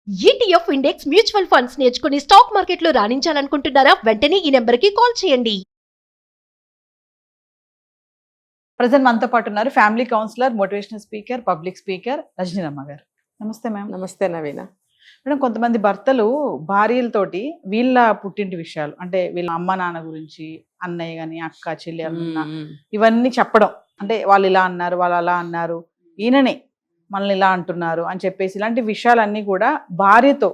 ETF index mutual funds నేర్చుకుని stock మార్కెట్లో రాణించాలనుకుంటున్నారా? వెంటనే ఈ నెంబర్కి కాల్ చేయండి. ప్రజెంట్ మనతో పాటు ఉన్నారు family counsellor, motivational speaker, public speaker Rajaniramma గారు. నమస్తే మ్యామ్. నమస్తే నవీన. మేడం, కొంతమంది భర్తలు భార్యలతోటి వీళ్ళ పుట్టింటి విషయాలు అంటే వీళ్ళ అమ్మ నాన్న గురించి, అన్నయ్య గాని, అక్క, చెల్లి, అన్న ఇవన్నీ చెప్పడం, అంటే వాళ్ళు ఇలా అన్నారు, వాళ్ళు అలా అన్నారు, ఈయననే మనల్ని ఇలా అంటున్నారు అని చెప్పేసి ఇలాంటి విషయాలన్నీ కూడా భార్యతో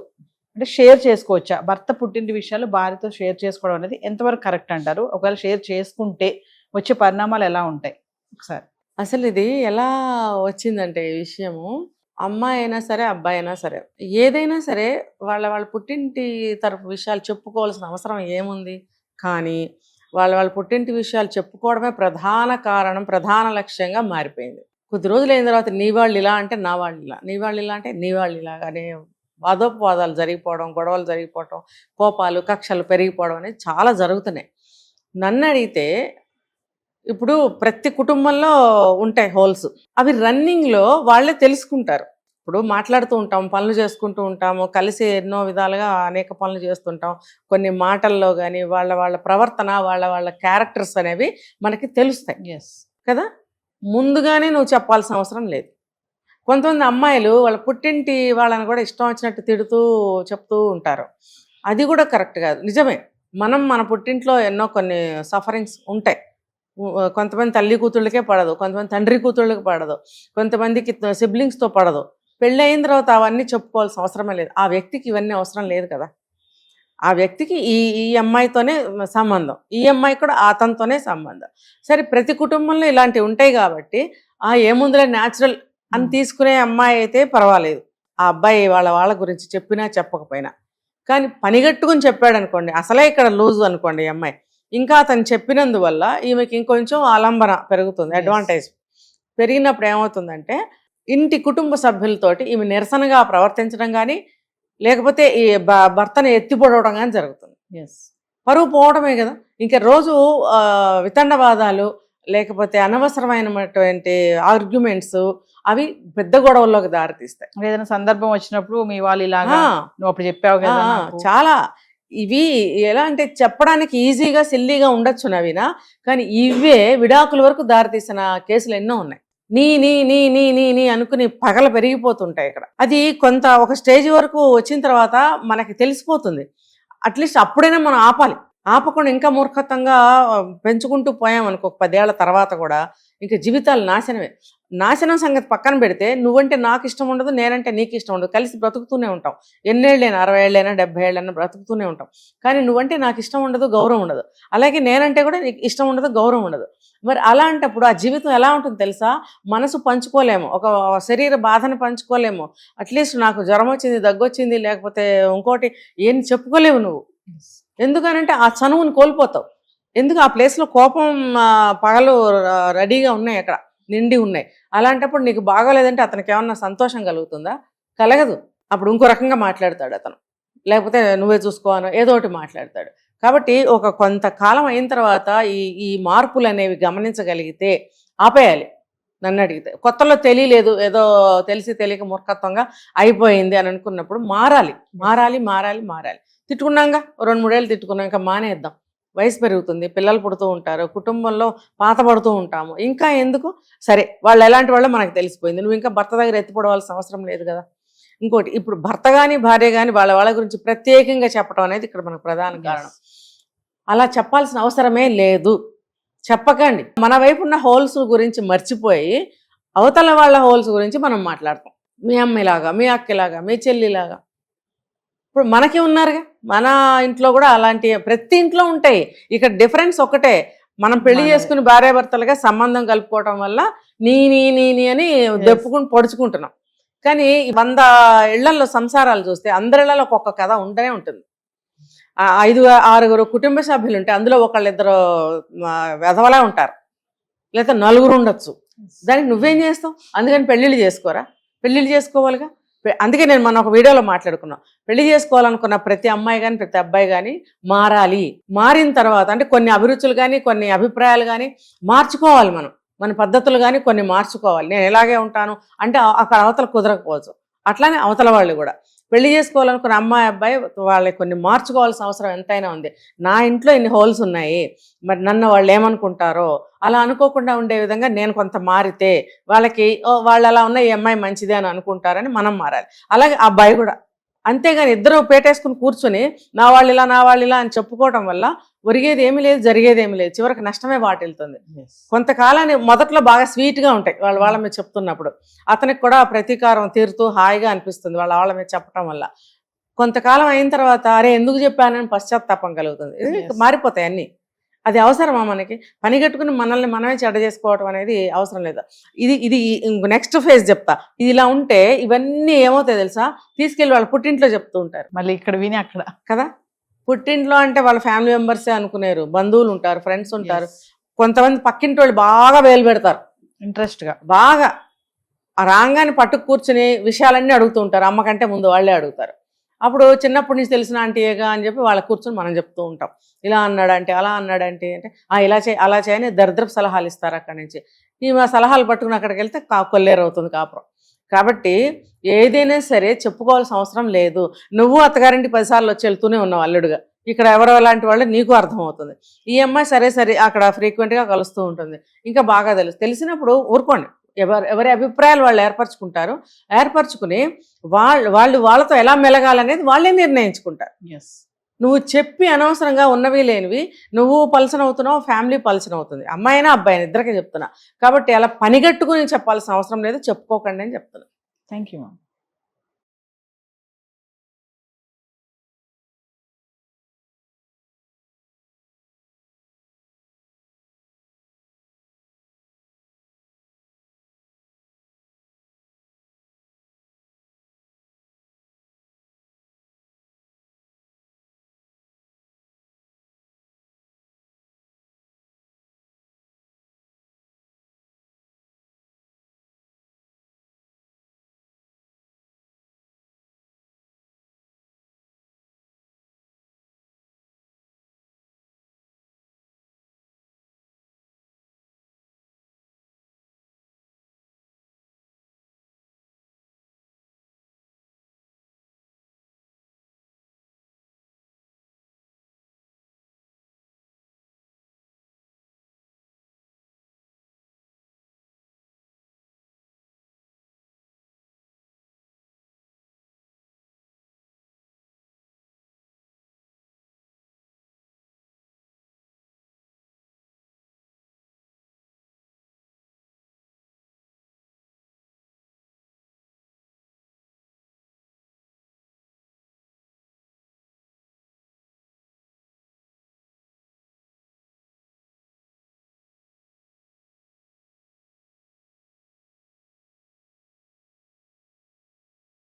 అంటే షేర్ చేసుకోవచ్చా? భర్త పుట్టింటి విషయాలు భార్యతో షేర్ చేసుకోవడం అనేది ఎంతవరకు కరెక్ట్ అంటారు? ఒకవేళ షేర్ చేసుకుంటే వచ్చే పరిణామాలు ఎలా ఉంటాయి ఒకసారి? అసలు ఇది ఎలా వచ్చిందంటే ఈ విషయము, అమ్మాయి అయినా సరే అబ్బాయి అయినా సరే ఏదైనా సరే వాళ్ళ పుట్టింటి తరపు విషయాలు చెప్పుకోవాల్సిన అవసరం ఏముంది? కానీ వాళ్ళ పుట్టింటి విషయాలు చెప్పుకోవడమే ప్రధాన కారణం, ప్రధాన లక్ష్యంగా మారిపోయింది. కొద్ది రోజులు అయిన తర్వాత నీ వాళ్ళు ఇలా అంటే నా వాళ్ళు ఇలా, నీ వాళ్ళు ఇలా అంటే నీ వాళ్ళు ఇలా అనే వాదోపవాదాలు జరిగిపోవడం, గొడవలు జరిగిపోవడం, కోపాలు కక్షలు పెరిగిపోవడం అనేది చాలా జరుగుతున్నాయి. నన్ను అడిగితే ఇప్పుడు ప్రతి కుటుంబంలో ఉంటాయి హోల్స్, అవి రన్నింగ్లో వాళ్ళే తెలుసుకుంటారు. ఇప్పుడు మాట్లాడుతూ ఉంటాం, పనులు చేసుకుంటూ ఉంటాము, కలిసి ఎన్నో విధాలుగా అనేక పనులు చేస్తుంటాం. కొన్ని మాటల్లో కానీ వాళ్ళ ప్రవర్తన, వాళ్ళ క్యారెక్టర్స్ అనేవి మనకి తెలుస్తాయి కదా. ముందుగానే నువ్వు చెప్పాల్సిన అవసరం లేదు. కొంతమంది అమ్మాయిలు వాళ్ళ పుట్టింటి వాళ్ళని కూడా ఇష్టం వచ్చినట్టు తిడుతూ చెప్తూ ఉంటారు. అది కూడా కరెక్ట్ కాదు. నిజమే, మన పుట్టింట్లో ఎన్నో కొన్ని సఫరింగ్స్ ఉంటాయి. కొంతమంది తల్లి కూతుళ్ళకే పడదు, కొంతమంది తండ్రి కూతుళ్ళకి పడదు, కొంతమందికి సిబ్లింగ్స్తో పడదు. పెళ్ళి అయిన తర్వాత అవన్నీ చెప్పుకోవాల్సిన అవసరమే లేదు. ఆ వ్యక్తికి ఇవన్నీ అవసరం లేదు కదా. ఆ వ్యక్తికి ఈ అమ్మాయితోనే సంబంధం, ఈ అమ్మాయి కూడా అతనితోనే సంబంధం. సరే, ప్రతి కుటుంబంలో ఇలాంటివి ఉంటాయి కాబట్టి ఏముందిలే న్యాచురల్ అని తీసుకునే అమ్మాయి అయితే పర్వాలేదు. ఆ అబ్బాయి వాళ్ళ గురించి చెప్పినా చెప్పకపోయినా. కానీ పనిగట్టుకుని చెప్పాడు అనుకోండి, అసలే ఇక్కడ లూజ్ అనుకోండి ఈ అమ్మాయి, ఇంకా అతను చెప్పినందువల్ల ఈమెకి ఇంకొంచెం ఆలంబన పెరుగుతుంది. అడ్వాంటేజ్ పెరిగినప్పుడు ఏమవుతుందంటే ఇంటి కుటుంబ సభ్యులతోటి ఈమె నిరసనగా ప్రవర్తించడం కానీ, లేకపోతే ఈ భర్తను ఎత్తిపొడవడం కానీ జరుగుతుంది. పరువు పోవడమే కదా. ఇంకా రోజు వితండవాదాలు, లేకపోతే అనవసరమైనటువంటి ఆర్గ్యుమెంట్స్, అవి పెద్ద గొడవల్లోకి దారితీస్తాయి. ఏదైనా సందర్భం వచ్చినప్పుడు మీ వాళ్ళు ఇలాగా నువ్వు అప్పుడు చెప్పావు కదా. చాలా ఇవి ఎలా అంటే చెప్పడానికి ఈజీగా సిల్లీగా ఉండొచ్చు నవీన, కానీ ఇవే విడాకుల వరకు దారితీసిన కేసులు ఎన్నో ఉన్నాయి. నీ నీ నీ నీ నీ నీ అనుకుని పగల పెరిగిపోతుంటాయి ఇక్కడ. అది కొంత ఒక స్టేజ్ వరకు వచ్చిన తర్వాత మనకి తెలిసిపోతుంది. అట్లీస్ట్ అప్పుడైనా మనం ఆపాలి. ఆపకుండా ఇంకా మూర్ఖత్వంగా పెంచుకుంటూ పోయామనుకో 10 ఏళ్ల తర్వాత కూడా ఇంకా జీవితాలు నాశనమే. నాశనం సంగతి పక్కన పెడితే, నువ్వంటే నాకు ఇష్టం ఉండదు, నేనంటే నీకు ఇష్టం ఉండదు, కలిసి బ్రతుకుతూనే ఉంటాం. ఎన్నేళ్ళైనా 60 ఏళ్ళైనా 70 ఏళ్ళైనా బ్రతుకుతూనే ఉంటాం. కానీ నువ్వంటే నాకు ఇష్టం ఉండదు, గౌరవం ఉండదు. అలాగే నేనంటే కూడా నీకు ఇష్టం ఉండదు, గౌరవం ఉండదు. మరి అలాంటప్పుడు ఆ జీవితం ఎలా ఉంటుంది తెలుసా? మనసు పంచుకోలేము, ఒక శరీర బాధను పంచుకోలేము. అట్లీస్ట్ నాకు జ్వరం వచ్చింది, దగ్గొచ్చింది, లేకపోతే ఇంకోటి ఏం చెప్పుకోలేవు నువ్వు. ఎందుకనంటే ఆ చనువుని కోల్పోతావు. ఎందుకు? ఆ ప్లేస్లో కోపం పగలు రెడీగా ఉన్నాయి, అక్కడ నిండి ఉన్నాయి. అలాంటప్పుడు నీకు బాగోలేదంటే అతనికి ఏమన్నా సంతోషం కలుగుతుందా? కలగదు. అప్పుడు ఇంకో రకంగా మాట్లాడతాడు అతను, లేకపోతే నువ్వే చూసుకోవాలో ఏదో ఒకటి మాట్లాడతాడు. కాబట్టి ఒక కొంతకాలం అయిన తర్వాత ఈ మార్పులు అనేవి గమనించగలిగితే ఆపేయాలి. నన్ను అడిగితే కొత్తలో తెలియలేదు, ఏదో తెలిసి తెలియక మూర్ఖత్వంగా అయిపోయింది అని అనుకున్నప్పుడు మారాలి. తిట్టుకున్నాగా 2-3 ఏళ్ళు తిట్టుకున్నాం, ఇంకా మానేద్దాం. వయసు పెరుగుతుంది, పిల్లలు పుడుతూ ఉంటారు, కుటుంబంలో పాత పడుతూ ఉంటాము, ఇంకా ఎందుకు? సరే, వాళ్ళు ఎలాంటి వాళ్ళో మనకు తెలిసిపోయింది, నువ్వు ఇంకా భర్త దగ్గర ఎత్తిపడవలసిన అవసరం లేదు కదా. ఇంకోటి, ఇప్పుడు భర్త కానీ భార్య కానీ వాళ్ళ గురించి ప్రత్యేకంగా చెప్పడం అనేది ఇక్కడ మనకు ప్రధాన కారణం. అలా చెప్పాల్సిన అవసరమే లేదు. చెప్పకండి. మన వైపు ఉన్న హోల్స్ గురించి మర్చిపోయి అవతల వాళ్ళ హోల్స్ గురించి మనం మాట్లాడతాం. మీ అమ్మాయిలాగా, మీ అక్కలాగా, మీ చెల్లిలాగా. ఇప్పుడు మనకి ఉన్నారుగా, మన ఇంట్లో కూడా అలాంటి ప్రతి ఇంట్లో ఉంటాయి. ఇక్కడ డిఫరెన్స్ ఒకటే, మనం పెళ్లి చేసుకుని భార్యాభర్తలుగా సంబంధం కలుపుకోవటం వల్ల నీ నీ నీ నీ అని దెప్పుకుని పొడుచుకుంటున్నాం. కానీ 100 ఇళ్లలో సంసారాలు చూస్తే అందరి ఇళ్లలో ఒక్కొక్క కథ ఉంటూనే ఉంటుంది. 5-6 కుటుంబ సభ్యులు ఉంటే అందులో 1-2 వెధవలా ఉంటారు, లేదా 4 ఉండొచ్చు. దానికి నువ్వేం చేస్తావు? అందుకని పెళ్ళిళ్ళు చేసుకోరా? పెళ్ళిళ్ళు చేసుకోవాలిగా. అందుకే నేను మన ఒక వీడియోలో మాట్లాడుకున్నాం, పెళ్లి చేసుకోవాలనుకున్న ప్రతి అమ్మాయి కానీ ప్రతి అబ్బాయి కానీ మారాలి. మారిన తర్వాత అంటే కొన్ని అభిరుచులు కానీ కొన్ని అభిప్రాయాలు కానీ మార్చుకోవాలి. మన పద్ధతులు కానీ కొన్ని మార్చుకోవాలి. నేను ఎలాగే ఉంటాను అంటే అక్కడ అవతల కుదరకపోవచ్చు, అట్లానే అవతల వాళ్ళు కూడా. పెళ్లి చేసుకోవాలనుకున్న అమ్మాయి అబ్బాయి వాళ్ళకి కొన్ని మార్చుకోవాల్సిన అవసరం ఎంతైనా ఉంది. నా ఇంట్లో ఇన్ని హోల్స్ ఉన్నాయి, మరి నన్ను వాళ్ళు ఏమనుకుంటారో అలా అనుకోకుండా ఉండే విధంగా నేను కొంత మారితే వాళ్ళకి వాళ్ళు అలా ఉన్న ఈ అమ్మాయి మంచిదే అని అనుకుంటారని మనం మారాలి. అలాగే ఆ అబ్బాయి కూడా. అంతేగాని ఇద్దరు పేటేసుకుని కూర్చొని నా వాళ్ళు ఇలా అని చెప్పుకోవడం వల్ల ఒరిగేది ఏమీ లేదు, జరిగేది ఏమీ లేదు, చివరికి నష్టమే వాటిల్తుంది. కొంతకాలాన్ని మొదట్లో బాగా స్వీట్గా ఉంటాయి వాళ్ళ మీద చెప్తున్నప్పుడు, అతనికి కూడా ప్రతీకారం తీరుతూ హాయిగా అనిపిస్తుంది వాళ్ళ మీద చెప్పడం వల్ల. కొంతకాలం అయిన తర్వాత అరే ఎందుకు చెప్పానని పశ్చాత్తాపం కలుగుతుంది. మారిపోతాయి అన్నీ. అది అవసరమా మనకి? పని కట్టుకుని మనల్ని మనమే చెడ్డ చేసుకోవటం అనేది అవసరం లేదు. ఇది నెక్స్ట్ ఫేజ్ చెప్తా. ఇది ఇలా ఉంటే ఇవన్నీ ఏమవుతాయి తెలుసా, తీసుకెళ్ళి వాళ్ళ పుట్టింట్లో చెప్తూ ఉంటారు. మళ్ళీ ఇక్కడ విని అక్కడ కదా, పుట్టింట్లో అంటే వాళ్ళ ఫ్యామిలీ మెంబర్సే అనుకునేరు, బంధువులు ఉంటారు, ఫ్రెండ్స్ ఉంటారు, కొంతమంది పక్కింటి వాళ్ళు బాగా వేలు పెడతారు ఇంట్రెస్ట్గా, బాగా ఆ రాంగాన్ని పట్టుకు కూర్చుని విషయాలన్నీ అడుగుతూ ఉంటారు. అమ్మకంటే ముందు వాళ్ళే అడుగుతారు. అప్పుడు చిన్నప్పటి నుంచి తెలిసిన ఆంటీయేగా అని చెప్పి వాళ్ళ కూర్చొని మనం చెప్తూ ఉంటాం, ఇలా అన్నాడంటే అలా అన్నాడంటే అంటే ఇలా చేయి అలా చేయని దరిద్రపు సలహాలు ఇస్తారు అక్కడి నుంచి. ఈ మా సలహాలు పట్టుకుని అక్కడికి వెళ్తే కొల్లేరవుతుంది కాపురం. కాబట్టి ఏదైనా సరే చెప్పుకోవాల్సిన అవసరం లేదు. నువ్వు అత్తగారింటి 10 సార్లు వచ్చి వెళ్తూనే ఉన్నావు అల్లుడుగా, ఇక్కడ ఎవరో లాంటి వాళ్ళు నీకు అర్థమవుతుంది. ఈ అమ్మాయి సరే అక్కడ ఫ్రీక్వెంట్గా కలుస్తూ ఉంటుంది, ఇంకా బాగా తెలిసినప్పుడు ఊరుకోండి. ఎవరి అభిప్రాయాలు వాళ్ళు ఏర్పరచుకుని వాళ్ళతో ఎలా మెలగాలనేది వాళ్ళే నిర్ణయించుకుంటారు. నువ్వు చెప్పి అనవసరంగా ఉన్నవి లేనివి నువ్వు పల్సన్ అవుతున్నావు, ఫ్యామిలీ పల్సన్ అవుతుంది. అమ్మాయినా అబ్బాయినా ఇద్దరికే చెప్తున్నా. కాబట్టి అలా పనిగట్టుకుని చెప్పాల్సిన అవసరం లేదు, చెప్పుకోకండి అని చెప్తున్నా. Thank you ma'am.